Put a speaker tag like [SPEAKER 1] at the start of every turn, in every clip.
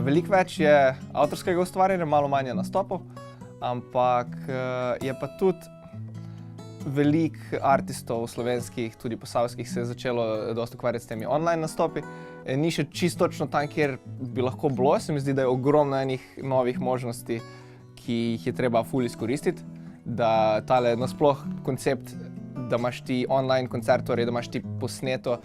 [SPEAKER 1] veliko več je avtorskega ustvarjanja, malo manj je nastopov, ampak je pa tudi veliko artistov slovenskih, tudi posavskih, se je začelo dosti ukvarjati s temi online nastopi. Ni še čisto točno tam, kjer bi lahko bilo, se mi zdi, da je ogromno enih novih možnosti, ki jih je treba ful izkoristiti, da tale nasploh koncept, da imaš ti online koncert, torej da imaš ti posneto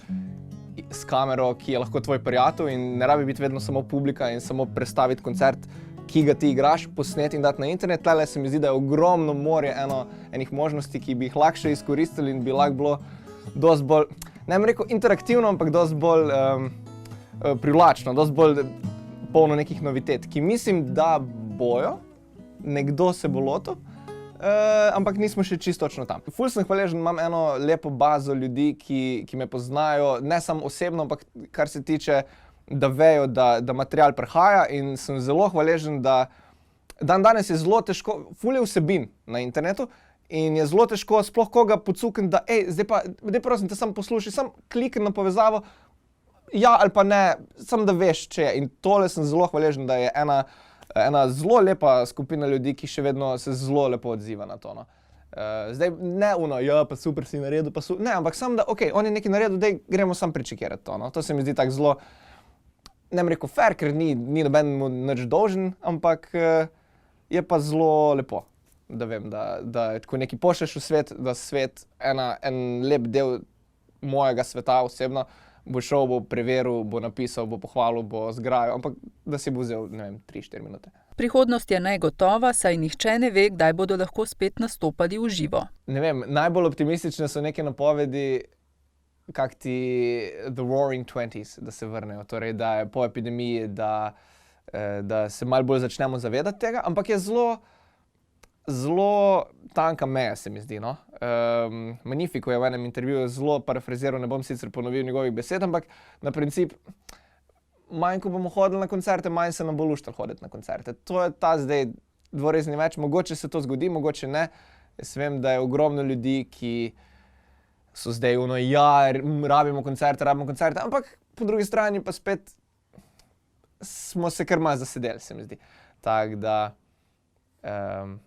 [SPEAKER 1] s kamero, ki je lahko tvoj prijatelj in ne rabi biti vedno samo publika in samo predstaviti koncert, ki ga ti igraš, posneti in dati na internet. Tale se mi zdi, da je ogromno morje enih možnosti, ki bi jih lahko izkoristili in bi lahko bilo dosti bolj, ne bom rekel interaktivno, ampak dosti bolj privlačno, dosti bolj polno nekih novitet, ki mislim, da bojo, nekdo se bo lotil, ampak nismo še čisto točno tam. Ful sem hvaležen, imam eno lepo bazo ljudi, ki me poznajo, ne samo osebno, ampak kar se tiče, da vejo, da material prihaja, in sem zelo hvaležen, da danes je zelo težko, ful je vsebin na internetu in je zelo težko sploh koga pocukniti, da zdaj pa, daj prosim te samo poslušaj, samo klikni na povezavo, ja ali pa ne, samo da veš, če je. In tole sem zelo hvaležen, da je ena zelo lepa skupina ljudi, ki še vedno se zelo lepo odziva na to, no. Zdaj ne ja, pa super si naredil, ne, ampak samo da, okej, on je nekaj naredil, daj gremo samo prečekirati to, no. To se mi zdi tako zelo, ne bom rekel fair, ker ni nobenemu nič dolžen, ampak je pa zelo lepo, da vem, da ko nekaj pošlješ v svet, da svet en lep del mojega sveta osebno bo šel, bo preveril, bo napisal, bo pohvalil, bo zgrajal, ampak da si bo vzel, ne vem, 3-4 minute.
[SPEAKER 2] Prihodnost je negotova, saj nihče ne ve, kdaj bodo lahko spet nastopali v živo.
[SPEAKER 1] Ne vem, najbolj optimistične so neke napovedi, kak ti The Roaring Twenties, da se vrnejo, torej da je po epidemiji, da se malo bolj začnemo zavedati tega, ampak je zelo tanka meja, se mi zdi, no. Magnifico je v enem intervjuju zelo parafraziral, ne bom sicer ponovil njegovih besed, ampak na princip, manj ko bomo hodili na koncerte, manj se nam bo luštalo hoditi na koncerte. To je ta zdaj dvorezni meč, mogoče se to zgodi, mogoče ne. Jaz vem, da je ogromno ljudi, ki so zdaj rabimo koncerte, ampak po drugi strani pa spet smo se kar malo zasedeli, se mi zdi. Tako da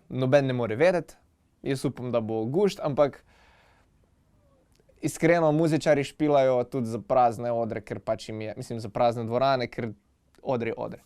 [SPEAKER 1] noben ne more vedeti, jaz upam, da bo gušt, ampak iskreno muzičarji špilajo tudi za prazne odre, ker pač jim je, mislim za prazne dvorane, ker odre je odre.